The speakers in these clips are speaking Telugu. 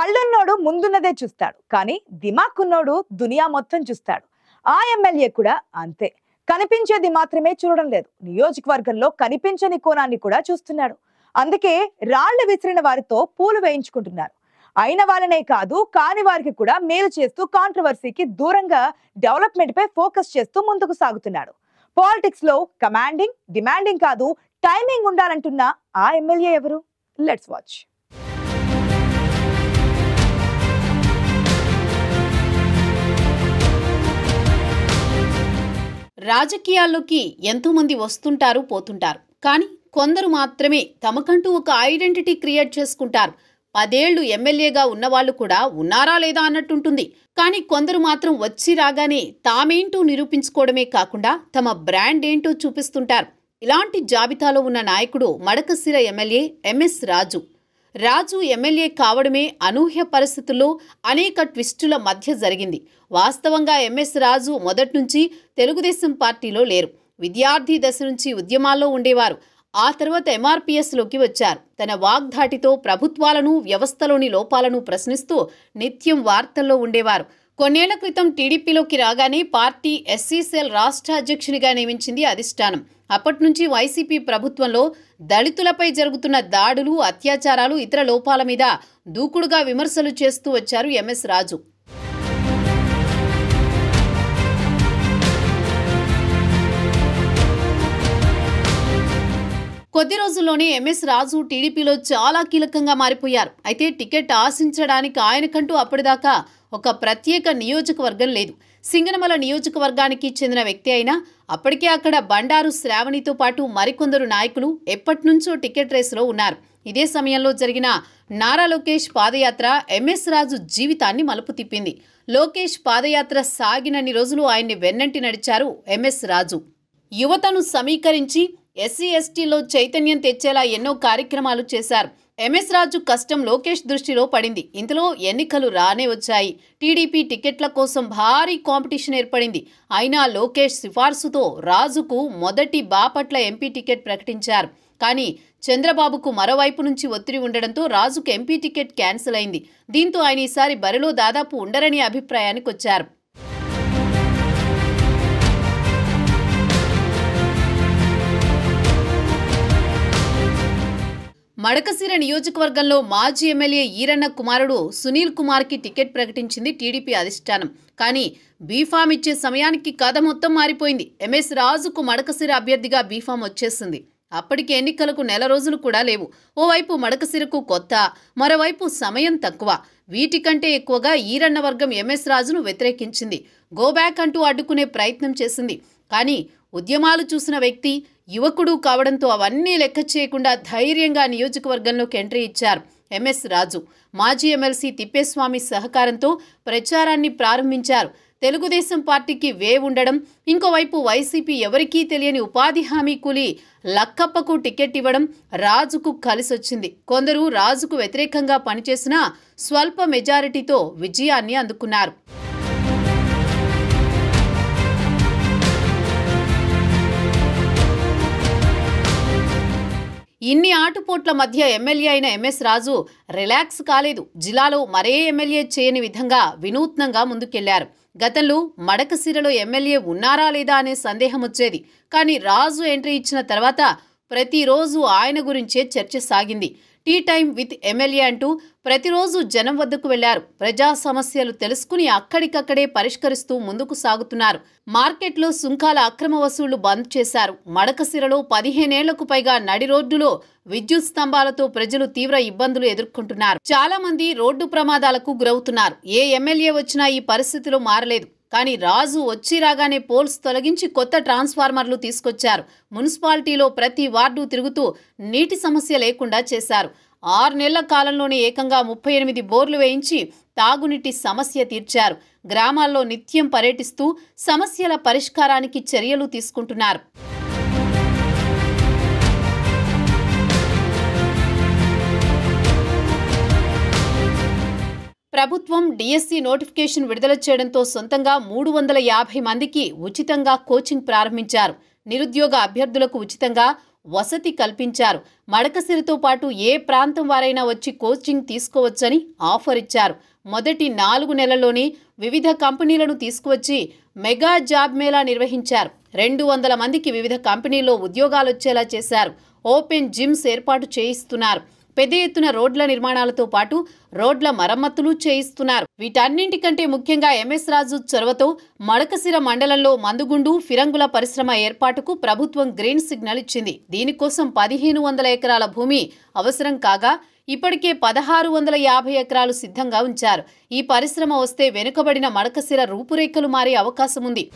కళ్ళున్నోడు ముందున్నదే చూస్తాడు, కానీ దిమాకున్నోడు దునియా మొత్తం చూస్తాడు. ఆ ఎమ్మెల్యే కూడా అంతే. కనిపించేది మాత్రమే చూడడం లేదు, నియోజకవర్గంలో కనిపించని కోణాన్ని కూడా చూస్తున్నాడు. అందుకే రాళ్లు విసిరిన వారితో పూలు వేయించుకుంటున్నారు. అయిన వాళ్ళనే కాదు, కాని వారికి కూడా మేలు చేస్తూ కాంట్రవర్సీకి దూరంగా డెవలప్మెంట్ పై ఫోకస్ చేస్తూ ముందుకు సాగుతున్నాడు. పాలిటిక్స్ లో కమాండింగ్, డిమాండింగ్ కాదు, టైమింగ్ ఉండాలంటున్న ఆ ఎమ్మెల్యే ఎవరు? Let's watch. రాజకీయాల్లోకి ఎంతో మంది వస్తుంటారు, పోతుంటారు. కానీ కొందరు మాత్రమే తమకంటూ ఒక ఐడెంటిటీ క్రియేట్ చేసుకుంటారు. 10 ఏళ్లు ఎమ్మెల్యేగా ఉన్నవాళ్లు కూడా ఉన్నారా లేదా అన్నట్టుంటుంది. కానీ కొందరు మాత్రం వచ్చి రాగానే తామేంటో నిరూపించుకోవడమే కాకుండా తమ బ్రాండ్ ఏంటో చూపిస్తుంటారు. ఇలాంటి జాబితాలో ఉన్న నాయకుడు మడకశిర ఎమ్మెల్యే ఎంఎస్ రాజు. రాజు ఎమ్మెల్యే కావడమే అనూహ్య పరిస్థితుల్లో అనేక ట్విస్టుల మధ్య జరిగింది. వాస్తవంగా ఎంఎస్ రాజు మొదట్నుంచి తెలుగుదేశం పార్టీలో లేరు. విద్యార్థి దశ నుంచి ఉద్యమాల్లో ఉండేవారు. ఆ తర్వాత ఎంఆర్పీఎస్లోకి వచ్చారు. తన వాగ్ధాటితో ప్రభుత్వాలను, వ్యవస్థలోని లోపాలను ప్రశ్నిస్తూ నిత్యం వార్తల్లో ఉండేవారు. కొన్నేళ్ల క్రితం టీడీపీలోకి రాగానే పార్టీ ఎస్సీ సెల్ రాష్ట్ర అధ్యక్షునిగా నియమించింది అధిష్టానం. అప్పట్నుంచి వైసీపీ ప్రభుత్వంలో దళితులపై జరుగుతున్న దాడులు, అత్యాచారాలు, ఇతర లోపాల మీద దూకుడుగా విమర్శలు చేస్తూ వచ్చారు ఎంఎస్ రాజు. కొద్ది రోజుల్లోనే ఎంఎస్ రాజు టీడీపీలో చాలా కీలకంగా మారిపోయారు. అయితే టికెట్ ఆశించడానికి ఆయనకంటూ అప్పటిదాకా ఒక ప్రత్యేక నియోజకవర్గం లేదు. సింగనమల నియోజకవర్గానికి చెందిన వ్యక్తి అయినా అప్పటికే అక్కడ బండారు శ్రావణితో పాటు మరికొందరు నాయకులు ఎప్పటినుంచో టికెట్ రేసులో ఉన్నారు. ఇదే సమయంలో జరిగిన నారా లోకేష్ పాదయాత్ర ఎంఎస్ రాజు జీవితాన్ని మలుపు తిప్పింది. లోకేష్ పాదయాత్ర సాగినన్ని రోజులు ఆయన్ని వెన్నంటి నడిచారు ఎంఎస్ రాజు. యువతను సమీకరించి ఎస్సీ ఎస్టీలో చైతన్యం తెచ్చేలా ఎన్నో కార్యక్రమాలు చేశారు. ఎంఎస్ రాజు కష్టం లోకేష్ దృష్టిలో పడింది. ఇంతలో ఎన్నికలు రానే వచ్చాయి. టీడీపీ టికెట్ల కోసం భారీ కాంపిటీషన్ ఏర్పడింది. అయినా లోకేష్ సిఫార్సుతో రాజుకు మొదటి బాపట్ల ఎంపీ టికెట్ ప్రకటించారు. కానీ చంద్రబాబుకు మరోవైపు నుంచి ఒత్తిడి ఉండడంతో రాజుకు ఎంపీ టికెట్ క్యాన్సిల్ అయింది. దీంతో ఆయన ఈసారి బరిలో దాదాపు ఉండరని అభిప్రాయానికి వచ్చారు. మడకశిర నియోజకవర్గంలో మాజీ ఎమ్మెల్యే ఈరన్న కుమారుడు సునీల్ కుమార్కి టికెట్ ప్రకటించింది టీడీపీ అధిష్టానం. కానీ బీఫామ్ ఇచ్చే సమయానికి కథ మొత్తం మారిపోయింది. ఎంఎస్ రాజుకు మడకశిర అభ్యర్థిగా బీఫామ్ వచ్చేసింది. అప్పటికి ఎన్నికలకు నెల రోజులు కూడా లేవు. ఓవైపు మడకశిరకు కొత్త, మరోవైపు సమయం తక్కువ. వీటికంటే ఎక్కువగా ఈరన్న వర్గం ఎంఎస్ రాజును వ్యతిరేకించింది. గోబ్యాక్ అంటూ అడ్డుకునే ప్రయత్నం చేసింది. కానీ ఉద్యమాలు చూసిన వ్యక్తి, యువకుడు కావడంతో అవన్నీ లెక్క చేయకుండా ధైర్యంగా నియోజకవర్గంలోకి ఎంట్రీ ఇచ్చారు ఎంఎస్ రాజు. మాజీ ఎమ్మెల్సీ తిప్పేస్వామి సహకారంతో ప్రచారాన్ని ప్రారంభించారు. తెలుగుదేశం పార్టీకి వేవ్ ఉండడం, ఇంకోవైపు వైసీపీ ఎవరికీ తెలియని ఉపాధి హామీ కూలి లక్కప్పకు టికెట్ ఇవ్వడం రాజుకు కలిసొచ్చింది. కొందరు రాజుకు వ్యతిరేకంగా పనిచేసినా స్వల్ప మెజారిటీతో విజయాన్ని అందుకున్నారు. ఇన్ని ఆటుపోట్ల మధ్య ఎమ్మెల్యే అయిన ఎంఎస్ రాజు రిలాక్స్ కాలేదు. జిల్లాలో మరే ఎమ్మెల్యే చేయని విధంగా వినూత్నంగా ముందుకెళ్లారు. గతంలో మడకశిరలో ఎమ్మెల్యే ఉన్నారా లేదా అనే సందేహం వచ్చేది. కానీ రాజు ఎంట్రీ ఇచ్చిన తర్వాత ప్రతిరోజు ఆయన గురించే చర్చ సాగింది. టీ టైం విత్ ఎమ్మెల్యే అంటూ ప్రతిరోజు జనం వద్దకు వెళ్లారు. ప్రజా సమస్యలు తెలుసుకుని అక్కడికక్కడే పరిష్కరిస్తూ ముందుకు సాగుతున్నారు. మార్కెట్లో సుంకాల అక్రమ వసూళ్లు బంద్ చేశారు. మడకశిరలో 15 ఏళ్లకు పైగా నడి రోడ్డులో విద్యుత్ స్తంభాలతో ప్రజలు తీవ్ర ఇబ్బందులు ఎదుర్కొంటున్నారు. చాలా మంది రోడ్డు ప్రమాదాలకు గురవుతున్నారు. ఏ ఎమ్మెల్యే వచ్చినా ఈ పరిస్థితిలో మారలేదు. కానీ రాజు వచ్చి రాగానే పోల్స్ తొలగించి కొత్త ట్రాన్స్ఫార్మర్లు తీసుకొచ్చారు. మున్సిపాలిటీలో ప్రతి వార్డు తిరుగుతూ నీటి సమస్య లేకుండా చేశారు. 6 నెలల కాలంలోనే ఏకంగా 38 బోర్లు వేయించి తాగునీటి సమస్య తీర్చారు. గ్రామాల్లో నిత్యం పర్యటిస్తూ సమస్యల పరిష్కారానికి చర్యలు తీసుకుంటున్నారు. ప్రభుత్వం డిఎస్సి నోటిఫికేషన్ విడుదల చేయడంతో సొంతంగా 350 మందికి ఉచితంగా కోచింగ్ ప్రారంభించారు. నిరుద్యోగ అభ్యర్థులకు ఉచితంగా వసతి కల్పించారు. మడకసిరతో పాటు ఏ ప్రాంతం వారైనా వచ్చి కోచింగ్ తీసుకోవచ్చని ఆఫర్ ఇచ్చారు. మొదటి 4 నెలల్లోనే వివిధ కంపెనీలను తీసుకువచ్చి మెగా జాబ్ మేళా నిర్వహించారు. 200 మందికి వివిధ కంపెనీల్లో ఉద్యోగాలొచ్చేలా చేశారు. ఓపెన్ జిమ్స్ ఏర్పాటు చేయిస్తున్నారు. పెద్ద ఎత్తున రోడ్ల నిర్మాణాలతో పాటు రోడ్ల మరమ్మతులు చేయిస్తున్నారు. వీటన్నింటికంటే ముఖ్యంగా ఎంఎస్ రాజు చొరవతో మడకసిర మండలంలో మందుగుండు, ఫిరంగుల పరిశ్రమ ఏర్పాటుకు ప్రభుత్వం గ్రీన్ సిగ్నల్ ఇచ్చింది. దీనికోసం 1500 ఎకరాల భూమి అవసరం కాగా ఇప్పటికే 1650 ఎకరాలు సిద్ధంగా ఉంచారు. ఈ పరిశ్రమ వస్తే వెనుకబడిన మడకసిర రూపురేఖలు మారే అవకాశం ఉంది.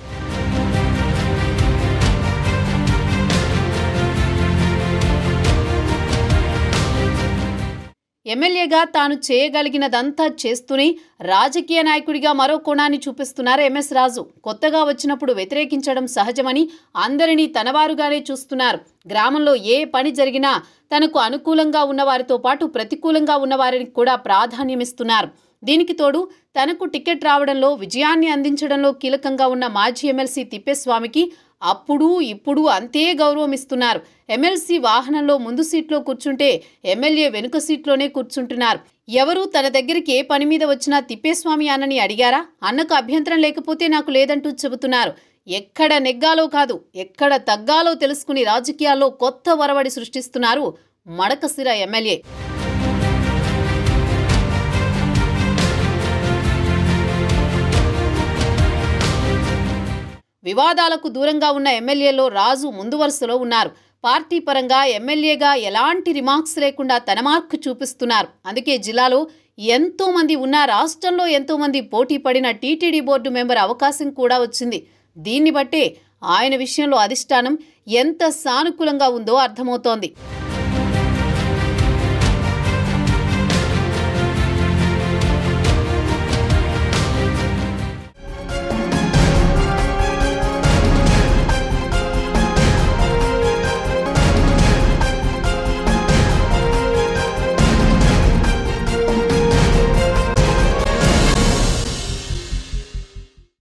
ఎమ్మెల్యేగా తాను చేయగలిగినదంతా చేస్తూనే రాజకీయ నాయకుడిగా మరో కోణాన్ని చూపిస్తున్నారు ఎంఎస్ రాజు. కొత్తగా వచ్చినప్పుడు వ్యతిరేకించడం సహజమని అందరినీ తనవారుగానే చూస్తున్నారు. గ్రామంలో ఏ పని జరిగినా తనకు అనుకూలంగా ఉన్నవారితో పాటు ప్రతికూలంగా ఉన్నవారికి కూడా ప్రాధాన్యమిస్తున్నారు. దీనికి తోడు తనకు టికెట్ రావడంలో, విజయాన్ని అందించడంలో కీలకంగా ఉన్న మాజీ ఎమ్మెల్సీ తిప్పేస్వామికి అప్పుడు ఇప్పుడు అంతే గౌరవం ఇస్తున్నారు. ఎమ్మెల్సీ వాహనంలో ముందు సీట్లో కూర్చుంటే ఎమ్మెల్యే వెనుక సీట్లోనే కూర్చుంటున్నారు. ఎవరు తన దగ్గరికి ఏ పని మీద వచ్చినా తిప్పేస్వామి అన్నని అడిగారా? అన్నకు అభ్యంతరం లేకపోతే నాకు లేదంటూ చెబుతున్నారు. ఎక్కడ నెగ్గాలో కాదు, ఎక్కడ తగ్గాలో తెలుసుకుని రాజకీయాల్లో కొత్త వరవడి సృష్టిస్తున్నారు మడకసిర ఎమ్మెల్యే. వివాదాలకు దూరంగా ఉన్న ఎమ్మెల్యేలో రాజు ముందు వరుసలో ఉన్నారు. పార్టీ పరంగా ఎమ్మెల్యేగా ఎలాంటి రిమార్క్స్ లేకుండా తన మార్కు చూపిస్తున్నారు. అందుకే జిల్లాలో ఎంతో మంది ఉన్నా రాష్ట్రంలో ఎంతో మంది పోటీ పడిన టీటీడీ బోర్డు మెంబర్ అవకాశం కూడా వచ్చింది. దీన్ని బట్టే ఆయన విషయంలో అధిష్టానం ఎంత సానుకూలంగా ఉందో అర్థమవుతోంది.